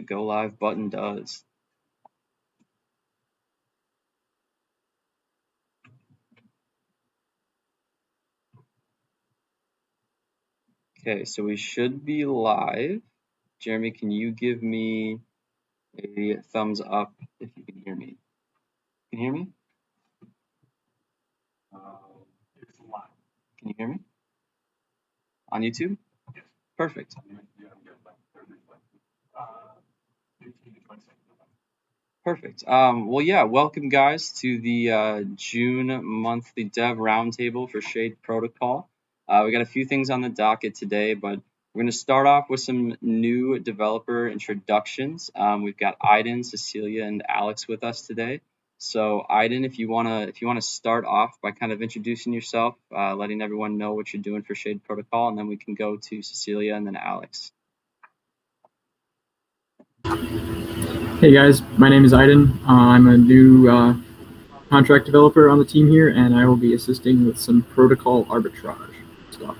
go live button does. Okay, so we should be live. Jeremy, can you give me a thumbs up if you can hear me? Can you hear me? It's live. Can you hear me? On YouTube? Yes. Perfect. Perfect. Well, yeah, welcome guys to the June monthly dev roundtable for Shade Protocol. We got a few things on the docket today, but we're going to start off with some new developer introductions. We've got Aiden, Cecilia, and Alex with us today. So Aiden, if you wanna start off by kind of introducing yourself, letting everyone know what you're doing for Shade Protocol, and then we can go to Cecilia and then Alex. Hey guys, my name is Aiden. I'm a new contract developer on the team here, and I will be assisting with some protocol arbitrage stuff.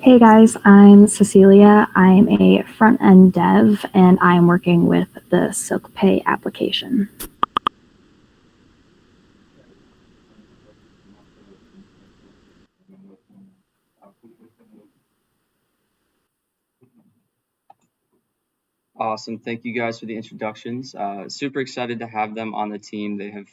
Hey guys, I'm Cecilia. I'm a front-end dev, and I'm working with the SilkPay application. Awesome. Thank you guys for the introductions. Super excited to have them on the team. They have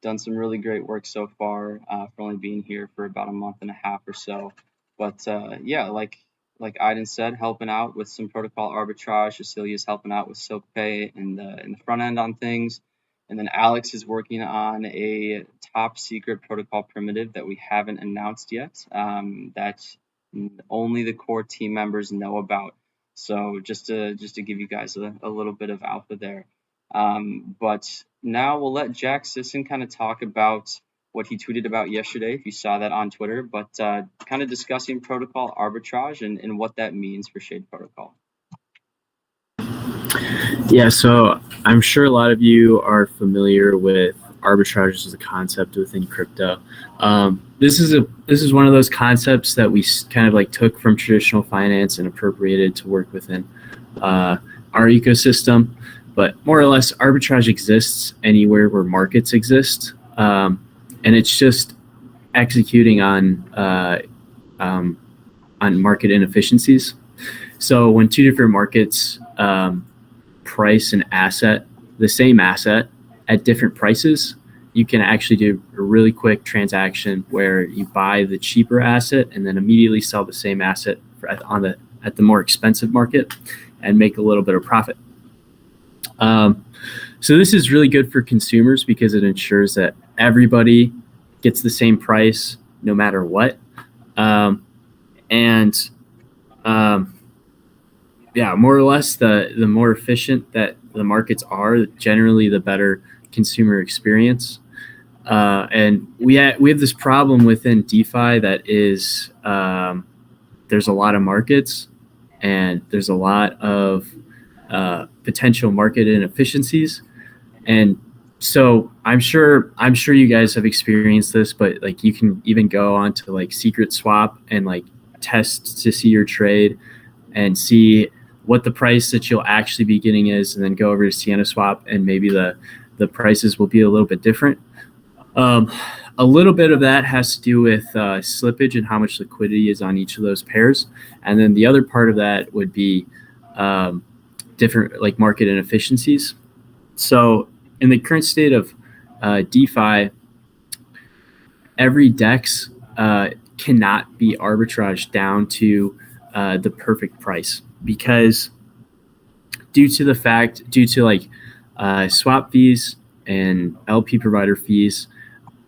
done some really great work so far for only being here for about a month and a half or so. But yeah, like Aiden said, helping out with some protocol arbitrage. Cecilia's helping out with SilkPay in the front end on things. And then Alex is working on a top secret protocol primitive that we haven't announced yet, that only the core team members know about. So just to give you guys a little bit of alpha there. But now we'll let Jack Sisson kind of talk about what he tweeted about yesterday, if you saw that on Twitter, but kind of discussing protocol arbitrage and what that means for Shade Protocol. Yeah, so I'm sure a lot of you are familiar with arbitrage as a concept within crypto. This is one of those concepts that we kind of like took from traditional finance and appropriated to work within our ecosystem. But more or less, arbitrage exists anywhere where markets exist, and it's just executing on market inefficiencies. So when two different markets price an asset, the same asset, at different prices, you can actually do a really quick transaction where you buy the cheaper asset and then immediately sell the same asset at the more expensive market and make a little bit of profit. So this is really good for consumers because it ensures that everybody gets the same price no matter what. Yeah, more or less, the more efficient that the markets are, generally the better consumer experience. And we have this problem within DeFi that is there's a lot of markets and there's a lot of potential market inefficiencies. And so I'm sure you guys have experienced this, but like you can even go onto like Secret Swap and like test to see your trade and see what the price that you'll actually be getting is, and then go over to Sienna Swap and maybe the prices will be a little bit different. A little bit of that has to do with slippage and how much liquidity is on each of those pairs. And then the other part of that would be different like market inefficiencies. So in the current state of DeFi, every DEX cannot be arbitraged down to the perfect price because due to like swap fees and LP provider fees,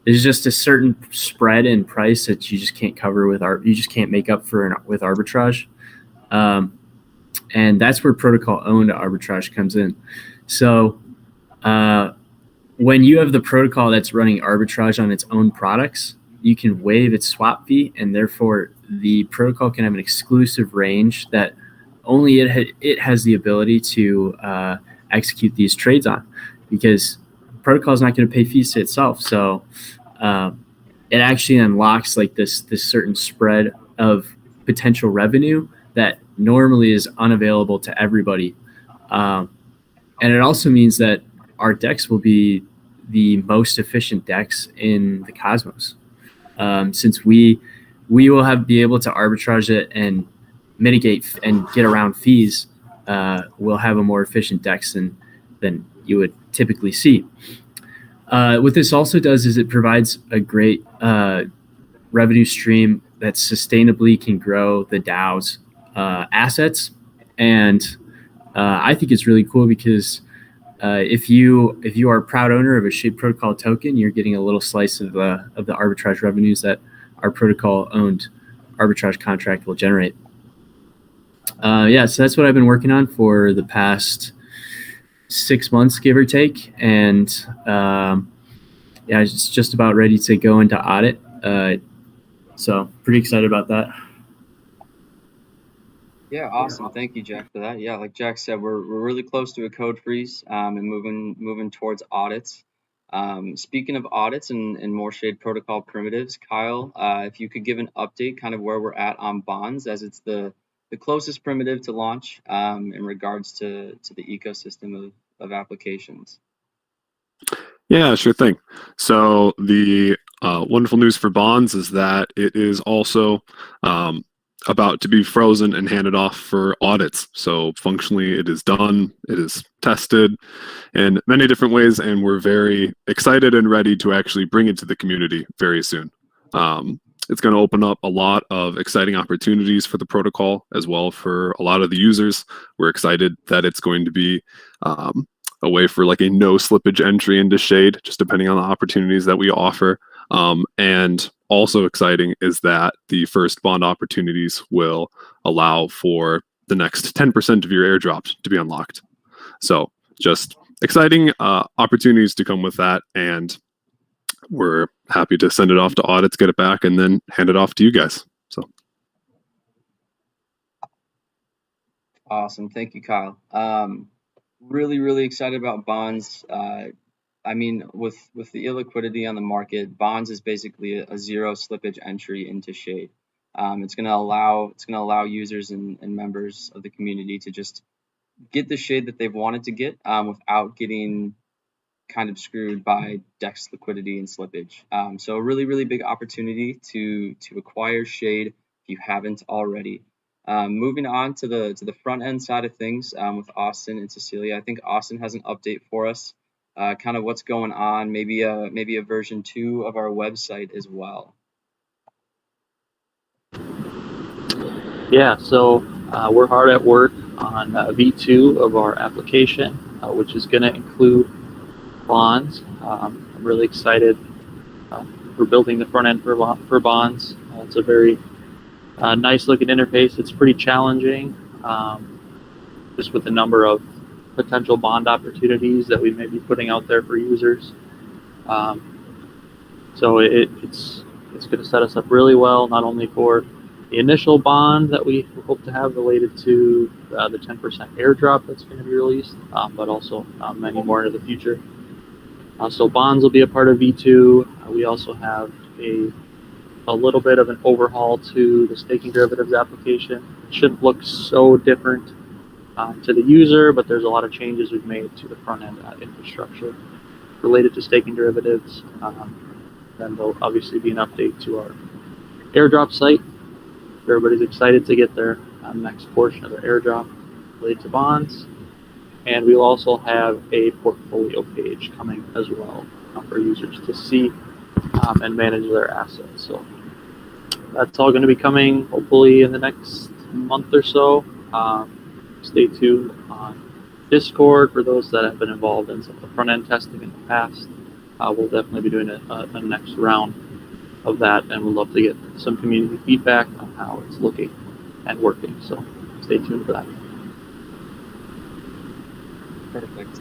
there's just a certain spread in price that you just can't cover you just can't make up for with arbitrage. And that's where protocol owned arbitrage comes in. So when you have the protocol that's running arbitrage on its own products, you can waive its swap fee, and therefore the protocol can have an exclusive range that only it has the ability to execute these trades on, because protocol is not going to pay fees to itself. So it actually unlocks like this certain spread of potential revenue that normally is unavailable to everybody. And it also means that our decks will be the most efficient decks in the Cosmos, since we will be able to arbitrage it and mitigate and get around fees. We'll have a more efficient decks than you would typically see. What this also does is it provides a great revenue stream that sustainably can grow the DAO's assets, and I think it's really cool because if you are a proud owner of a Shade Protocol token, you're getting a little slice of the arbitrage revenues that our protocol-owned arbitrage contract will generate. So that's what I've been working on for the past 6 months, give or take, and it's just about ready to go into audit. So pretty excited about that. Yeah, awesome. Thank you, Jack, for that. Yeah, like Jack said, we're really close to a code freeze and moving towards audits. Speaking of audits and more Shade Protocol primitives, Kyle, if you could give an update kind of where we're at on bonds, as it's the closest primitive to launch in regards to the ecosystem of applications. Yeah, sure thing. So the wonderful news for bonds is that it is also about to be frozen and handed off for audits. So functionally, it is done, it is tested in many different ways, and we're very excited and ready to actually bring it to the community very soon. It's going to open up a lot of exciting opportunities for the protocol as well for a lot of the users. We're excited that it's going to be a way for like a no slippage entry into Shade, just depending on the opportunities that we offer. And also exciting is that the first bond opportunities will allow for the next 10% of your airdrops to be unlocked. So just exciting opportunities to come with that. And we're happy to send it off to audits, get it back, and then hand it off to you guys. So awesome. Thank you, Kyle. Really excited about bonds. I mean, with the illiquidity on the market, bonds is basically a zero slippage entry into Shade. It's going to allow users and members of the community to just get the Shade that they've wanted to get without getting kind of screwed by DEX liquidity and slippage. So a really big opportunity to acquire Shade if you haven't already. Moving on to the front end side of things with Austin and Cecilia, I think Austin has an update for us. Kind of what's going on, maybe a version 2 of our website as well. Yeah, so we're hard at work on V2 of our application, which is going to include bonds. I'm really excited. We're building the front end for bonds. It's a very nice looking interface. It's pretty challenging, just with the number of potential bond opportunities that we may be putting out there for users. So it's going to set us up really well, not only for the initial bond that we hope to have related to the 10% airdrop that's going to be released, but also many more into the future. So bonds will be a part of V2. We also have a little bit of an overhaul to the staking derivatives application. It shouldn't look so different to the user, but there's a lot of changes we've made to the front end infrastructure related to staking derivatives. Then there'll obviously be an update to our airdrop site. Everybody's excited to get their next portion of their airdrop related to bonds. And we'll also have a portfolio page coming as well for users to see and manage their assets. So that's all going to be coming hopefully in the next month or so. Stay tuned on Discord for those that have been involved in some of the front end testing in the past. We'll definitely be doing a next round of that, and we'd love to get some community feedback on how it's looking and working. So stay tuned for that. Perfect.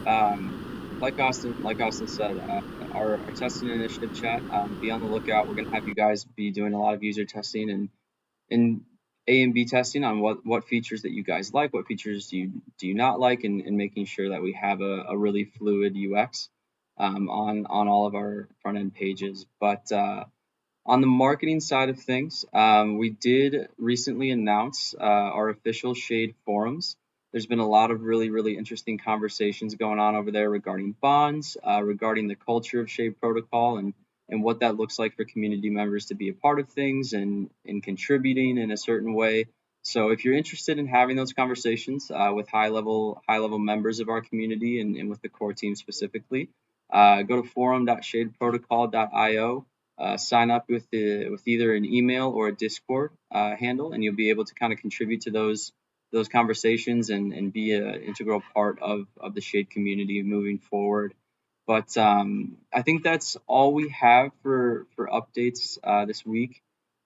Like Austin said, our testing initiative chat, be on the lookout. We're going to have you guys be doing a lot of user testing and A and B testing on what features that you guys like, what features do you not like, and making sure that we have a really fluid UX on all of our front end pages. But On the marketing side of things, we did recently announce our official Shade forums. There's been a lot of really interesting conversations going on over there regarding bonds, regarding the culture of Shade Protocol, and what that looks like for community members to be a part of things and contributing in a certain way. So if you're interested in having those conversations with high level members of our community and with the core team specifically, go to forum.shadeprotocol.io. Sign up with either an email or a Discord handle, and you'll be able to kind of contribute to those conversations and be an integral part of the Shade community moving forward. But I think that's all we have for updates this week.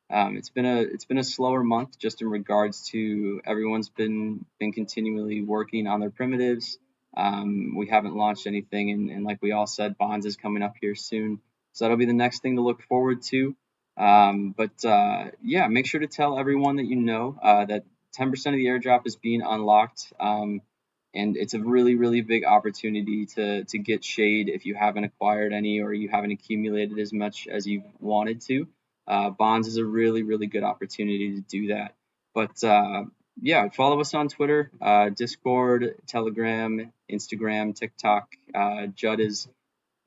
It's been a slower month just in regards to everyone's been continually working on their primitives. We haven't launched anything, and like we all said, Bonds is coming up here soon, so that'll be the next thing to look forward to. Yeah, make sure to tell everyone that you know that 10% of the airdrop is being unlocked. And it's a really big opportunity to get Shade if you haven't acquired any or you haven't accumulated as much as you wanted to. Bonds is a really good opportunity to do that. But yeah, follow us on Twitter, Discord, Telegram, Instagram, TikTok. Judd is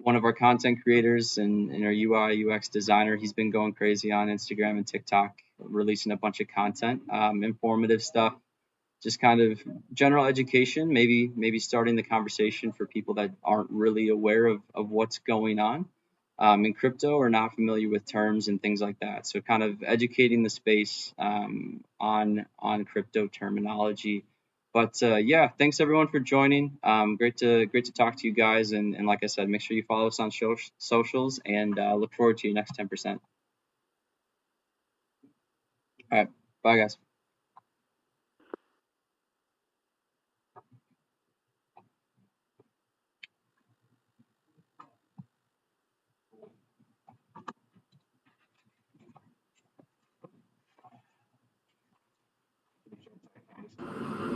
one of our content creators and our UI UX designer. He's been going crazy on Instagram and TikTok, releasing a bunch of content, informative stuff, just kind of general education, maybe starting the conversation for people that aren't really aware of what's going on in crypto or not familiar with terms and things like that. So kind of educating the space on crypto terminology. But yeah, thanks everyone for joining. Great to talk to you guys. And like I said, make sure you follow us on socials and look forward to your next 10%. All right, bye guys.